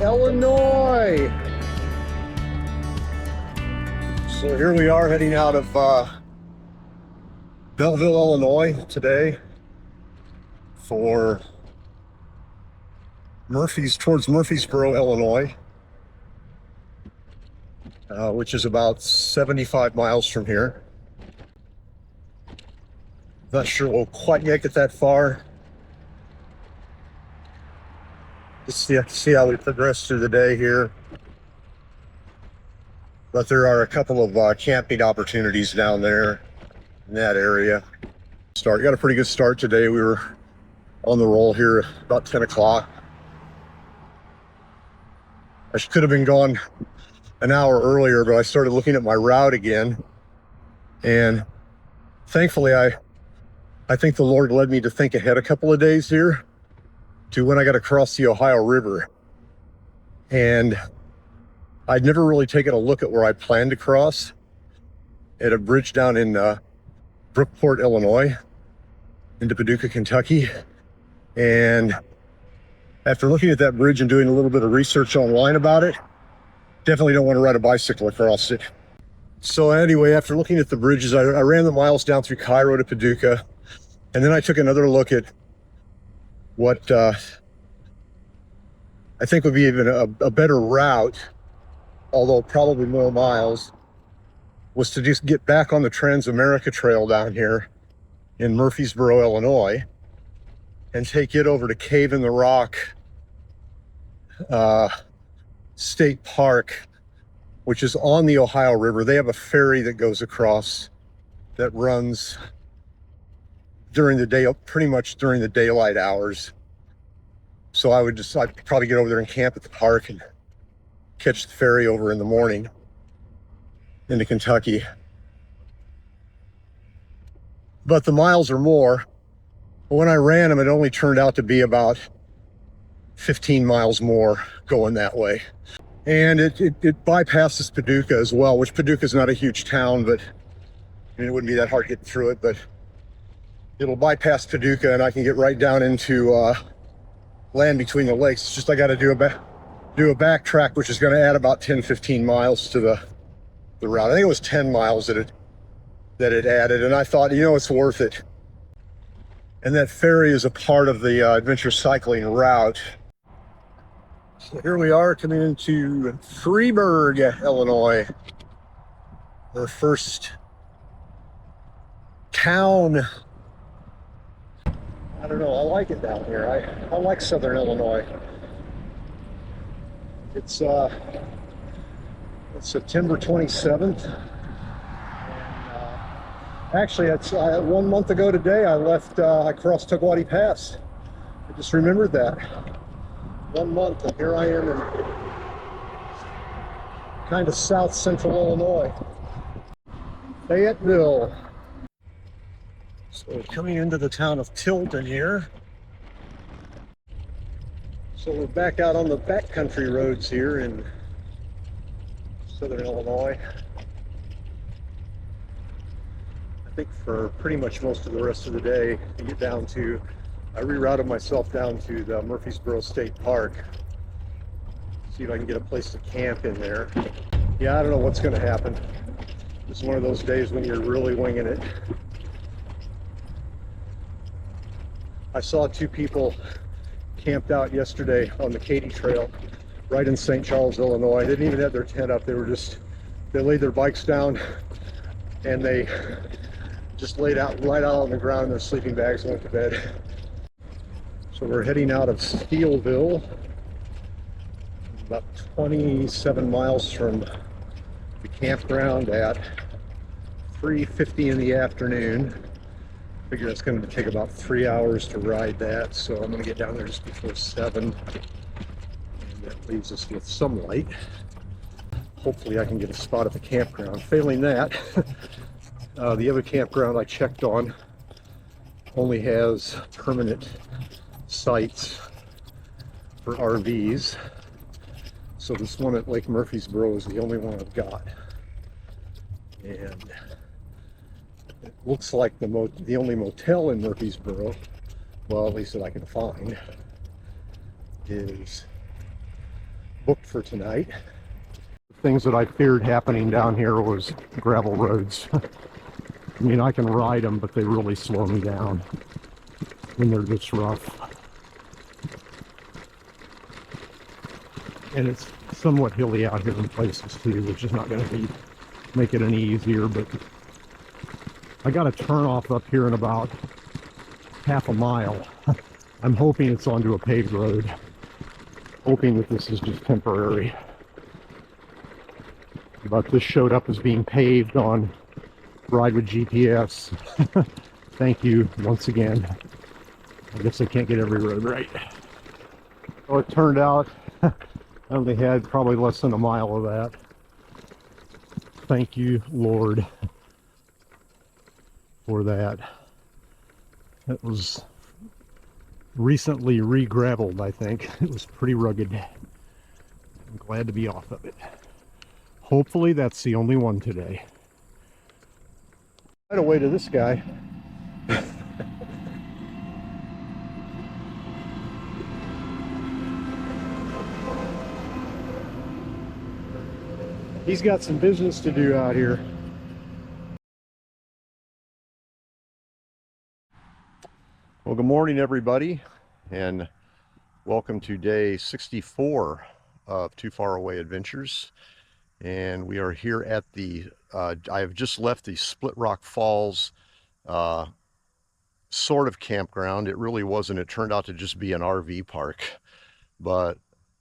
Illinois. So here we are heading out of Belleville, Illinois today for towards Murfreesboro, Illinois, which is about 75 miles from here. Not sure we'll quite make it that far. Just see how we progress through the day here. But there are a couple of camping opportunities down there in that area. Got a pretty good start today. We were on the roll here about 10 o'clock. I could have been gone an hour earlier, but I started looking at my route again. And thankfully, I think the Lord led me to think ahead a couple of days here to when I got to cross the Ohio River. And I'd never really taken a look at where I planned to cross at a bridge down in Brookport, Illinois, into Paducah, Kentucky. And after looking at that bridge and doing a little bit of research online about it, definitely don't want to ride a bicycle across it. So anyway, after looking at the bridges, I ran the miles down through Cairo to Paducah, and then I took another look at what I think would be even a better route, although probably more miles, was to just get back on the Trans-America Trail down here in Murfreesboro, Illinois, and take it over to Cave in the Rock State Park, which is on the Ohio River. They have a ferry that goes across that runs during the day, pretty much during the daylight hours. So I'd probably get over there and camp at the park and catch the ferry over in the morning into Kentucky. But the miles are more. When I ran them, it only turned out to be about 15 miles more going that way. And it bypasses Paducah as well, which Paducah is not a huge town, but it wouldn't be that hard getting through it, but it'll bypass Paducah and I can get right down into land between the lakes. It's just I got to do a backtrack, which is going to add about 10-15 miles to the route. I think it was 10 miles that it added, and I thought, it's worth it. And that ferry is a part of the adventure cycling route. So here we are coming into Freeburg, Illinois. Our first town. I don't know, I like it down here. I like Southern Illinois. It's September 27th. And, actually, it's 1 month ago today I crossed Tugwadi Pass. I just remembered that. 1 month, and here I am in kind of south central Illinois. Fayetteville. So we're coming into the town of Tilton here. So we're back out on the backcountry roads here in Southern Illinois. I think for pretty much most of the rest of the day to get down to, I rerouted myself down to the Murfreesboro State Park. See if I can get a place to camp in there. Yeah, I don't know what's going to happen. It's one of those days when you're really winging it. I saw 2 people camped out yesterday on the Katy Trail right in St. Charles, Illinois. They didn't even have their tent up. They laid their bikes down and they just laid out right out on the ground in their sleeping bags and went to bed. So we're heading out of Steelville, about 27 miles from the campground at 3:50 in the afternoon. Figure it's going to take about 3 hours to ride that, so I'm going to get down there just before 7, and that leaves us with some light. Hopefully I can get a spot at the campground. Failing that, the other campground I checked on only has permanent sites for RVs, so this one at Lake Murfreesboro is the only one I've got. And it looks like the only motel in Murfreesboro, well, at least that I can find, is booked for tonight. The things that I feared happening down here was gravel roads. I mean, I can ride them, but they really slow me down when they're just rough. And it's somewhat hilly out here in places too, which is not going to make it any easier, but I got a turn off up here in about half a mile. I'm hoping it's onto a paved road, hoping that this is just temporary. But this showed up as being paved on Ride with GPS. Thank you once again. I guess I can't get every road right. So it turned out I only had probably less than a mile of that. Thank you, Lord, for that. It was recently re-graveled, I think. It was pretty rugged. I'm glad to be off of it. Hopefully that's the only one today. Right away to this guy. He's got some business to do out here. Well, good morning, everybody, and welcome to day 64 of Too Far Away Adventures. And we are here at the, I have just left the Split Rock Falls sort of campground. It really wasn't. It turned out to just be an RV park. But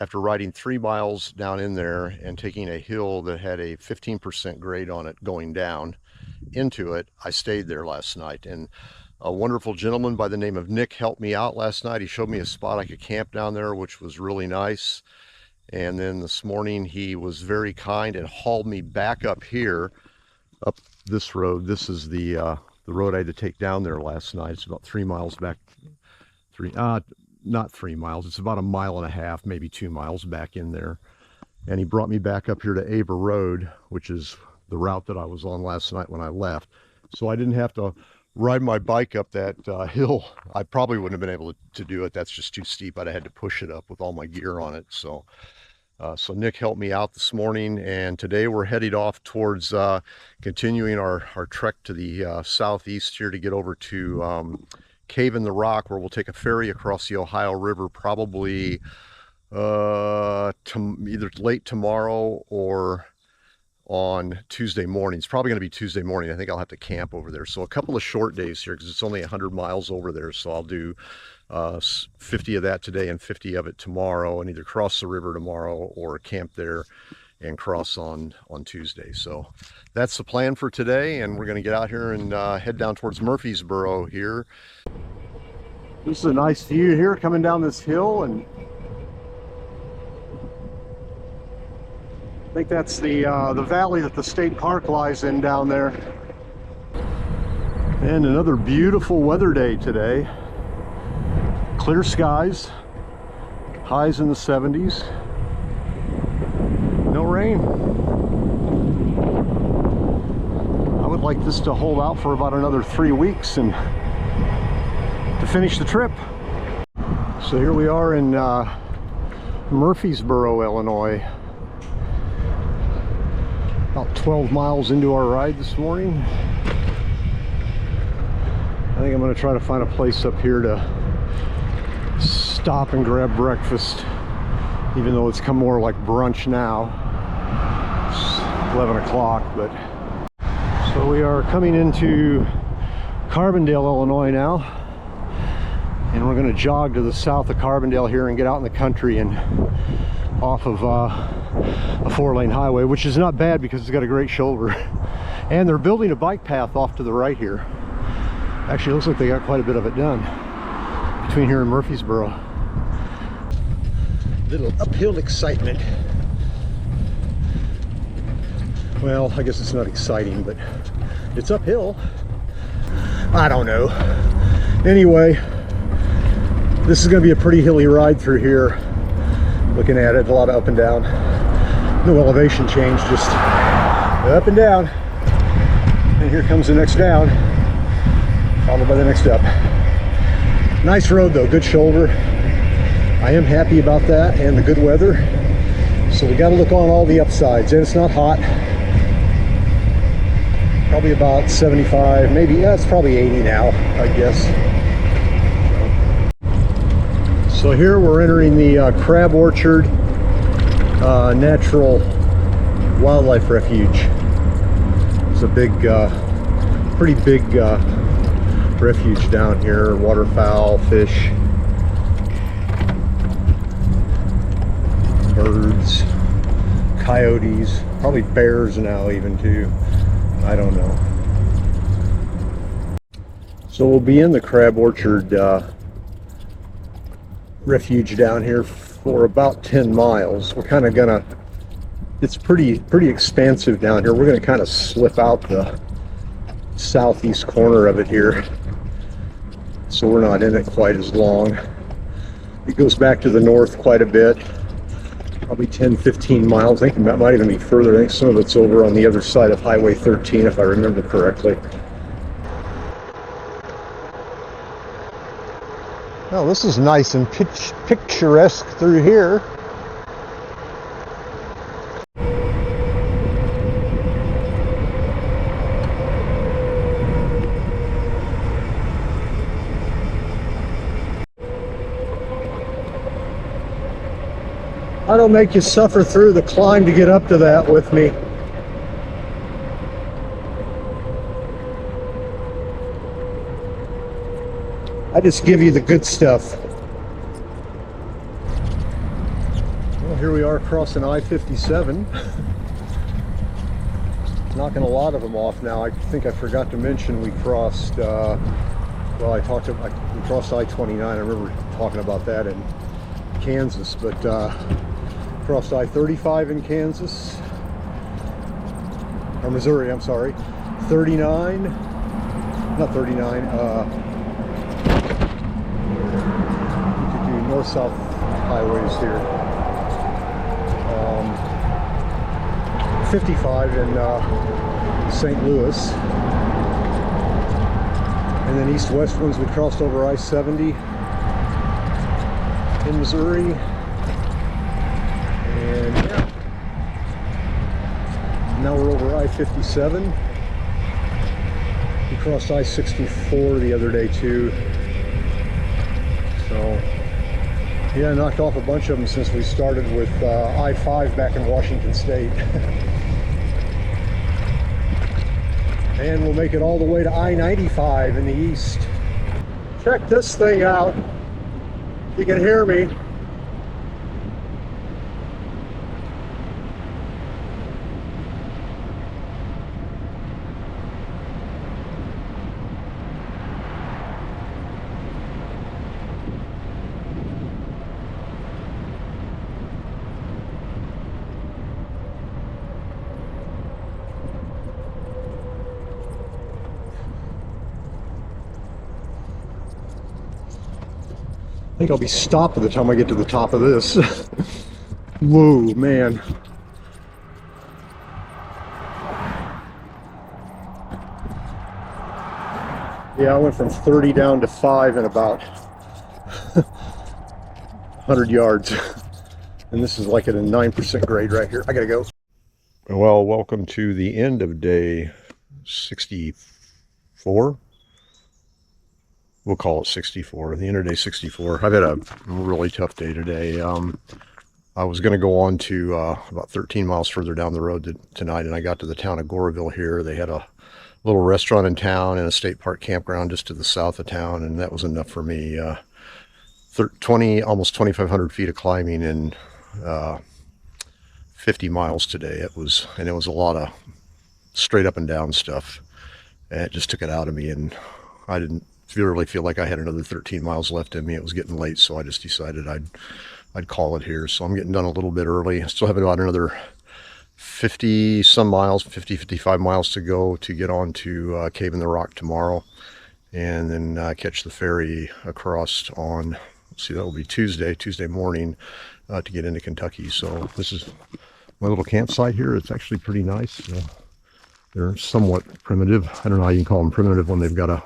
after riding 3 miles down in there and taking a hill that had a 15% grade on it going down into it, I stayed there last night. And a wonderful gentleman by the name of Nick helped me out last night. He showed me a spot I could camp down there, which was really nice. And then this morning he was very kind and hauled me back up here, up this road. This is the road I had to take down there last night. It's about 3 miles back. Not 3 miles. It's about 1.5 miles, maybe 2 miles back in there. And he brought me back up here to Ava Road, which is the route that I was on last night when I left. So I didn't have to ride my bike up that hill. I probably wouldn't have been able to do it. That's just too steep. I'd have had to push it up with all my gear on it. So Nick helped me out this morning, and today we're headed off towards continuing our trek to the southeast here to get over to Cave in the Rock, where we'll take a ferry across the Ohio River, probably either late tomorrow or on Tuesday morning. It's probably going to be Tuesday morning. I think I'll have to camp over there. So a couple of short days here because it's only 100 miles over there. So I'll do 50 of that today and 50 of it tomorrow, and either cross the river tomorrow or camp there and cross on Tuesday. So that's the plan for today, and we're going to get out here and head down towards Murfreesboro here. This is a nice view here coming down this hill, and I think that's the valley that the state park lies in down there. And another beautiful weather day today. Clear skies, highs in the 70s. No rain. I would like this to hold out for about another 3 weeks and to finish the trip. So here we are in Murfreesboro, Illinois. About 12 miles into our ride this morning. I think I'm going to try to find a place up here to stop and grab breakfast, even though it's come more like brunch now. It's 11 o'clock, but so we are coming into Carbondale, Illinois now, and we're going to jog to the south of Carbondale here and get out in the country and off of a 4-lane highway, which is not bad because it's got a great shoulder. And they're building a bike path off to the right here. Actually, it looks like they got quite a bit of it done between here and Murfreesboro. Little uphill excitement. Well, I guess it's not exciting, but it's uphill. I don't know. Anyway, this is going to be a pretty hilly ride through here. Looking at it, a lot of up and down. No elevation change, just up and down. And here comes the next down, followed by the next up. Nice road though, good shoulder. I am happy about that, and the good weather. So we got to look on all the upsides, and it's not hot. Probably about 75, maybe, yeah, it's probably 80 now, I guess. So here we're entering the Crab Orchard Natural Wildlife Refuge. It's a big, pretty big refuge down here. Waterfowl, fish, birds, coyotes, probably bears now even too. I don't know. So we'll be in the Crab Orchard refuge down here for about 10 miles. We're kind of gonna, it's pretty expansive down here. We're gonna kind of slip out the southeast corner of it here, so we're not in it quite as long. It goes back to the north quite a bit, probably 10-15 miles. I think that might even be further. I think some of it's over on the other side of Highway 13, if I remember correctly. Well, this is nice and picturesque through here. I don't make you suffer through the climb to get up to that with me. I just give you the good stuff. Well, here we are crossing I-57. Knocking a lot of them off now. I think I forgot to mention we crossed, well, we crossed I-29. I remember talking about that in Kansas, but crossed I-35 in Kansas, or Missouri, I'm sorry. 39, not 39, north-south highways here. 55 in St. Louis, and then east-west ones we crossed over I-70 in Missouri, and yeah, now we're over I-57. We crossed I-64 the other day too, so yeah, knocked off a bunch of them since we started with I-5 back in Washington State. And we'll make it all the way to I-95 in the east. Check this thing out. You can hear me. I think I'll be stopped by the time I get to the top of this. Whoa, man. Yeah, I went from 30 down to 5 in about 100 yards. And this is like at a 9% grade right here. I gotta go. Well, welcome to the end of day 64. We'll call it 64, the end of day 64. I've had a really tough day today. I was going to go on to about 13 miles further down the road tonight, and I got to the town of Goreville here. They had a little restaurant in town and a state park campground just to the south of town, and that was enough for me. 20, almost 2,500 feet of climbing in 50 miles today. It was a lot of straight up and down stuff, and it just took it out of me, and I didn't really feel like I had another 13 miles left in me. It was getting late, so I just decided I'd call it here. So I'm getting done a little bit early. I still have about another 50 some miles, 55 miles to go to get on to Cave in the Rock tomorrow, and then catch the ferry across on, let's see, that will be Tuesday morning to get into Kentucky. So this is my little campsite here. It's actually pretty nice. They're somewhat primitive. I don't know how you can call them primitive when they've got a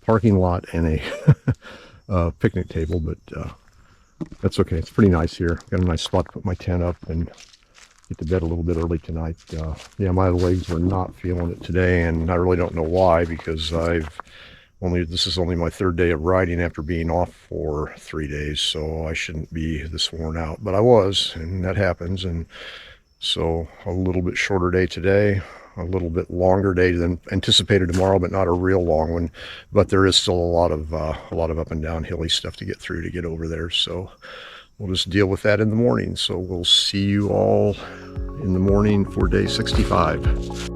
parking lot and a picnic table, but That's okay. It's pretty nice here. Got a nice spot to put my tent up and get to bed a little bit early tonight. Yeah, my legs were not feeling it today, and I really don't know why, because this is only my third day of riding after being off for 3 days, so I shouldn't be this worn out, but I was, and that happens. And so a little bit shorter day today, a little bit longer day than anticipated tomorrow, but not a real long one. But there is still a lot of up and down hilly stuff to get through to get over there. So we'll just deal with that in the morning. So we'll see you all in the morning for day 65.